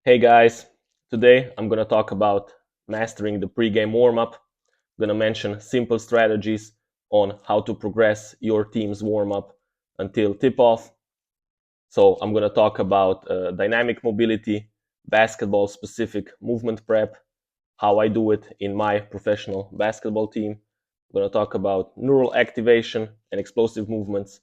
Hey guys, today I'm gonna talk about mastering the pre-game warm-up. I'm gonna mention simple strategies on how to progress your team's warm-up until tip-off. So I'm gonna talk about dynamic mobility, basketball-specific movement prep, how I do it in my professional basketball team. I'm gonna talk about neural activation and explosive movements,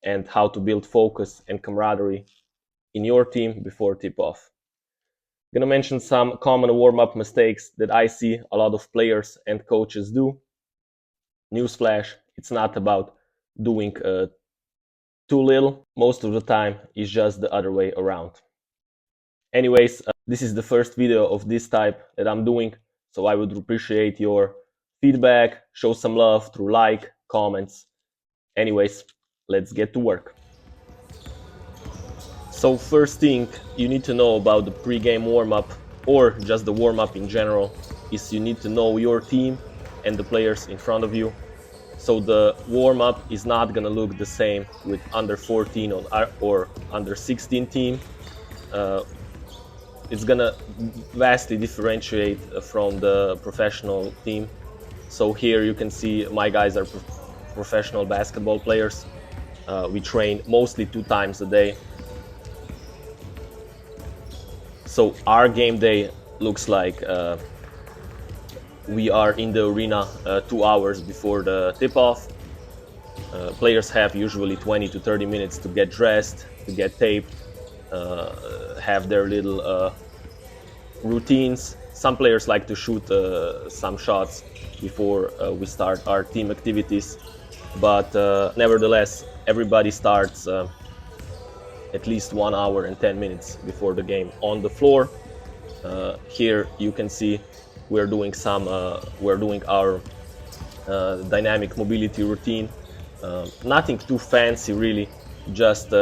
and how to build focus and camaraderie in your team before tip-off. Gonna mention some common warm-up mistakes that I see a lot of players and coaches do. Newsflash, it's not about doing too little. Most of the time, it's just the other way around. Anyways, this is the first video of this type that I'm doing, so I would appreciate your feedback, show some love through like, comments. Anyways, let's get to work. So first thing you need to know about the pre-game warm-up, or just the warm-up in general, is you need to know your team and the players in front of you. So the warm-up is not gonna look the same with under 14 or under 16 team. It's gonna vastly differentiate from the professional team. So here you can see my guys are professional basketball players. We train mostly 2 times a day. So our game day looks like we are in the arena 2 hours before the tip-off. Players have usually 20 to 30 minutes to get dressed, to get taped, have their little routines. Some players like to shoot some shots before we start our team activities, but nevertheless, everybody starts at least 1 hour and 10 minutes before the game on the floor. Here you can see we're doing our dynamic mobility routine. Nothing too fancy really, just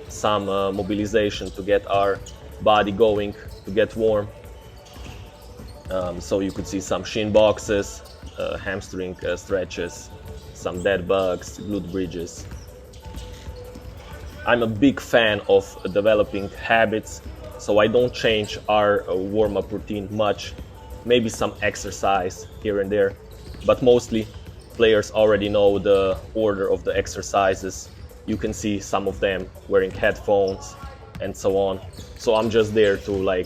some mobilization to get our body going, to get warm. So you could see some shin boxes, hamstring stretches, some dead bugs, glute bridges. I'm a big fan of developing habits, so I don't change our warm-up routine much. Maybe some exercise here and there, but mostly players already know the order of the exercises. You can see some of them wearing headphones and so on. So I'm just there to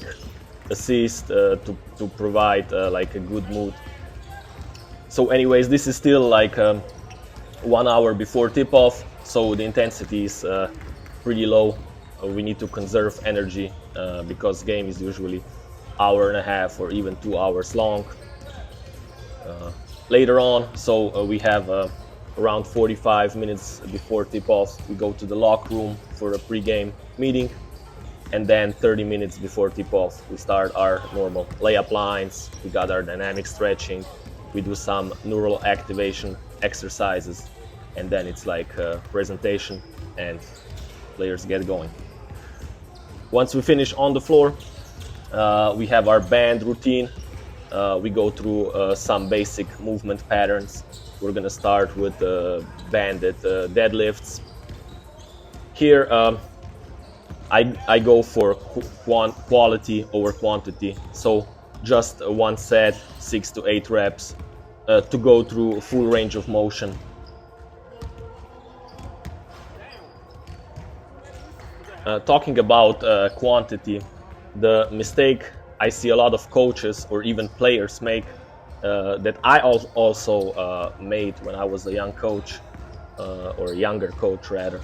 assist, to provide like a good mood. So anyways, this is still 1 hour before tip-off, so the intensity is pretty low. We need to conserve energy because game is usually hour and a half or even 2 hours long. Later on, so we have around 45 minutes before tip-off, we go to the locker room for a pre-game meeting, and then 30 minutes before tip-off, we start our normal layup lines, we got our dynamic stretching, we do some neural activation exercises, and then it's like a presentation and players get going. Once we finish on the floor, we have our band routine. We go through some basic movement patterns. We're gonna start with banded deadlifts. Here, I go for quality over quantity. So just one set, 6 to 8 reps, to go through full range of motion. Talking about quantity, the mistake I see a lot of coaches or even players make, that I also made when I was a young coach, or a younger coach rather,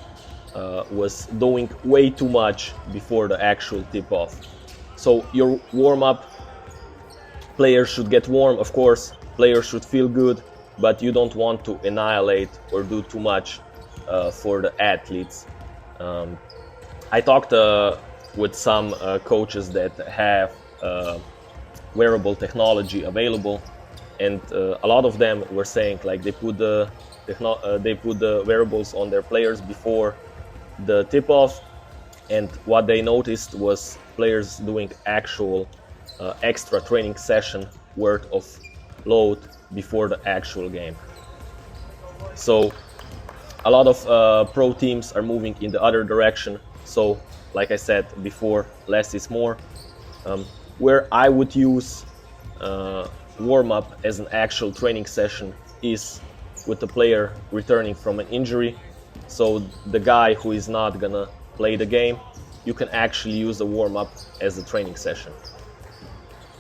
was doing way too much before the actual tip-off. So your warm-up, players should get warm, of course, players should feel good, but you don't want to annihilate or do too much for the athletes. I talked with some coaches that have wearable technology available, and a lot of them were saying like they put the wearables on their players before the tip-off, and what they noticed was players doing actual extra training session worth of load before the actual game. So a lot of pro teams are moving in the other direction. So like I said before, less is more. Where I would use warm-up as an actual training session is with the player returning from an injury. So the guy who is not gonna play the game, you can actually use a warm-up as a training session.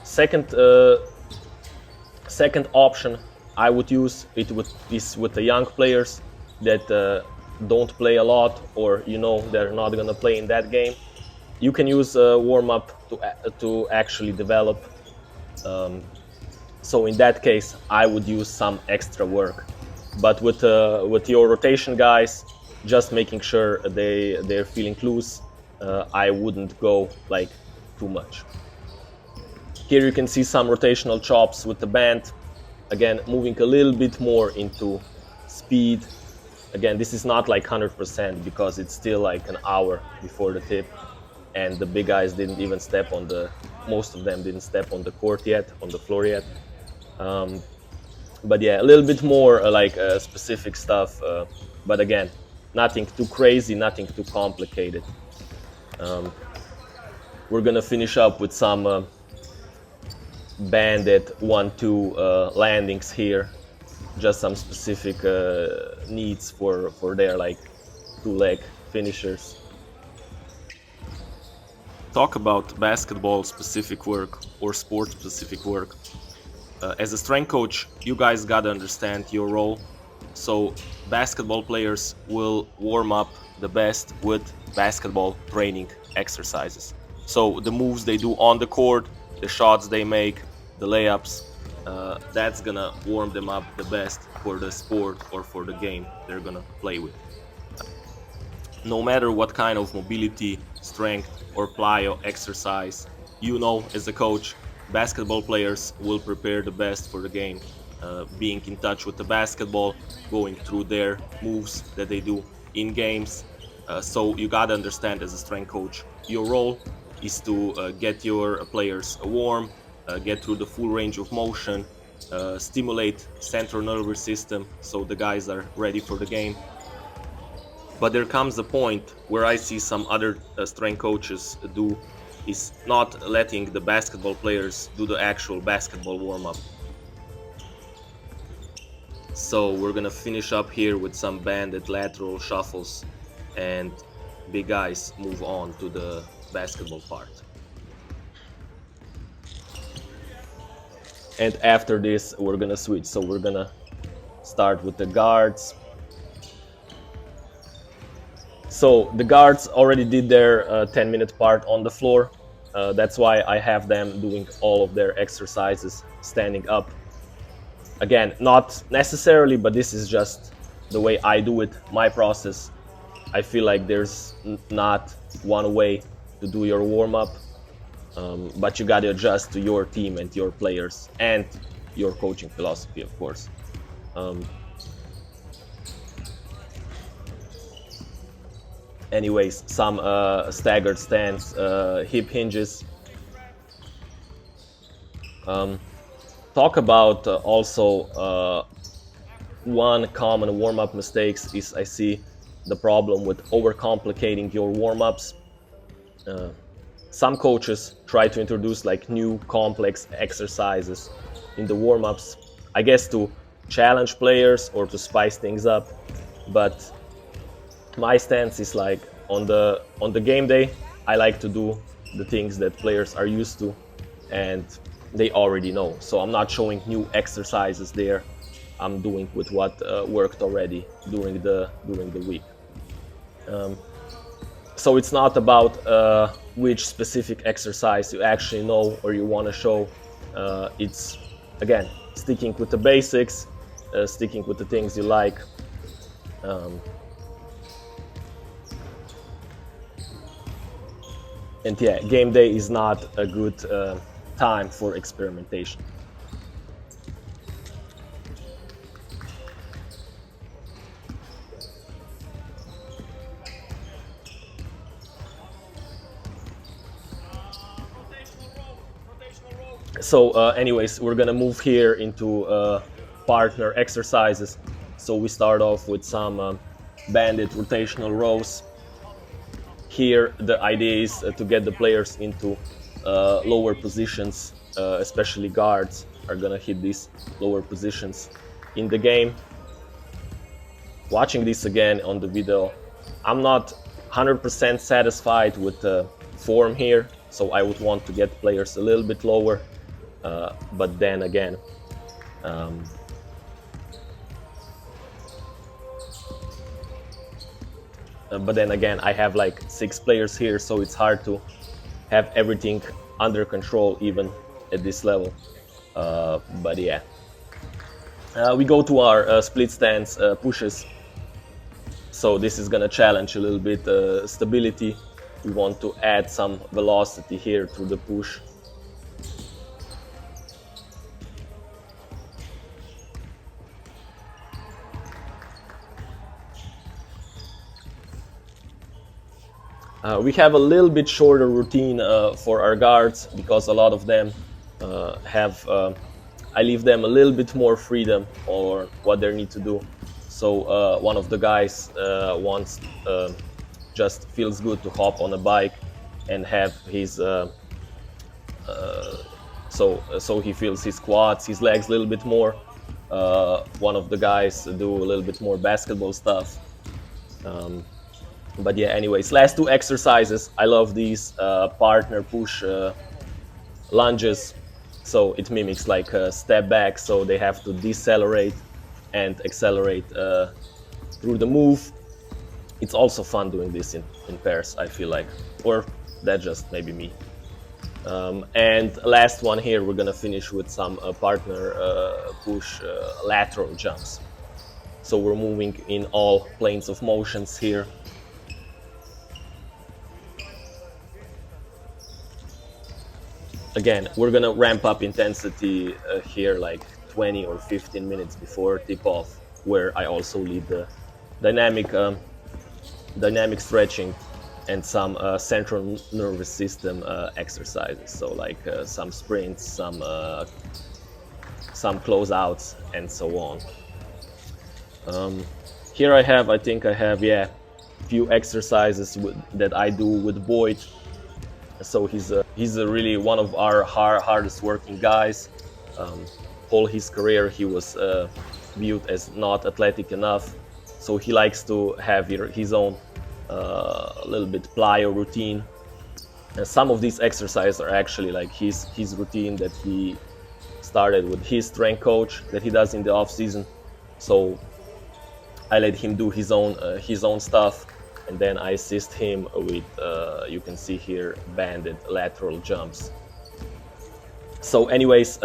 Second option I would use is with the young players that don't play a lot, or they're not gonna play in that game. You can use a warm-up to actually develop. So in that case, I would use some extra work. But with your rotation guys, just making sure they're feeling loose, I wouldn't go like too much. Here you can see some rotational chops with the band. Again, moving a little bit more into speed. Again, this is not like 100% because it's still like an hour before the tip, and the big guys didn't even step on most of them didn't step on the court yet, on the floor yet. But yeah, a little bit more specific stuff. But again, nothing too crazy, nothing too complicated. We're gonna finish up with some banded 1-2 landings here. Just some specific needs for their like 2-leg finishers. Talk about basketball specific work or sport specific work. As a strength coach, you guys gotta understand your role. So basketball players will warm up the best with basketball training exercises. So the moves they do on the court, the shots they make, the layups, that's gonna warm them up the best for the sport or for the game they're gonna play with. No matter what kind of mobility, strength, or plyo exercise, as a coach, basketball players will prepare the best for the game, being in touch with the basketball, going through their moves that they do in games. So you gotta understand as a strength coach, your role is to get your players warm, get through the full range of motion, stimulate central nervous system so the guys are ready for the game. But there comes a point where I see some other strength coaches do is not letting the basketball players do the actual basketball warm-up. So we're gonna finish up here with some banded lateral shuffles, and big guys move on to the basketball part. And after this, we're gonna switch. So we're gonna start with the guards. So the guards already did their 10-minute part on the floor. That's why I have them doing all of their exercises standing up. Again, not necessarily, but this is just the way I do it, my process. I feel like there's not one way to do your warm-up, but you gotta adjust to your team and your players and your coaching philosophy, of course. Anyways, some staggered stance, hip hinges. Talk about also one common warm-up mistakes is I see the problem with over-complicating your warm-ups. Some coaches try to introduce like new complex exercises in the warm-ups, I guess to challenge players or to spice things up, but my stance is like on the game day, I like to do the things that players are used to and they already know. So I'm not showing new exercises there. I'm doing with what worked already during the week. So it's not about which specific exercise you actually know or you want to show. It's again sticking with the basics, sticking with the things you like. And yeah, game day is not a good time for experimentation. So anyways, we're gonna move here into partner exercises. So we start off with some banded rotational rows. here the idea is to get the players into lower positions, especially guards are gonna hit these lower positions in the game. Watching this again on the video, I'm not 100% satisfied with the form here, so I would want to get players a little bit lower, but then again, I have like 6 players here, so it's hard to have everything under control even at this level. But yeah, we go to our split stance pushes. So this is gonna challenge a little bit stability. We want to add some velocity here through the push. We have a little bit shorter routine for our guards because a lot of them have, I leave them a little bit more freedom or what they need to do. So one of the guys wants, just feels good to hop on a bike and have his, so he feels his quads, his legs a little bit more. One of the guys do a little bit more basketball stuff. But yeah, anyways, last 2 exercises. I love these partner push lunges. So it mimics like a step back, so they have to decelerate and accelerate through the move. It's also fun doing this in pairs, I feel like, or that's just maybe me. And last one here, we're gonna finish with some partner push lateral jumps. So we're moving in all planes of motions here. Again, we're gonna ramp up intensity here like 20 or 15 minutes before tip-off, where I also lead the dynamic stretching and some central nervous system exercises. So like some sprints, some closeouts, and so on. Here I think I have a few exercises that I do with Boyd. So he's really one of our hardest working guys. All his career he was viewed as not athletic enough, so he likes to have his own little bit plyo routine. And some of these exercises are actually like his routine that he started with his strength coach that he does in the off season. So I let him do his own stuff. And then I assist him with, you can see here, banded lateral jumps. So anyways,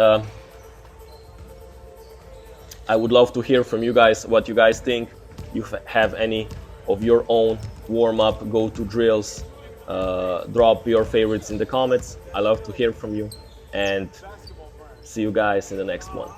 I would love to hear from you guys what you guys think. You have any of your own warm-up go-to drills, drop your favorites in the comments. I love to hear from you, and see you guys in the next one.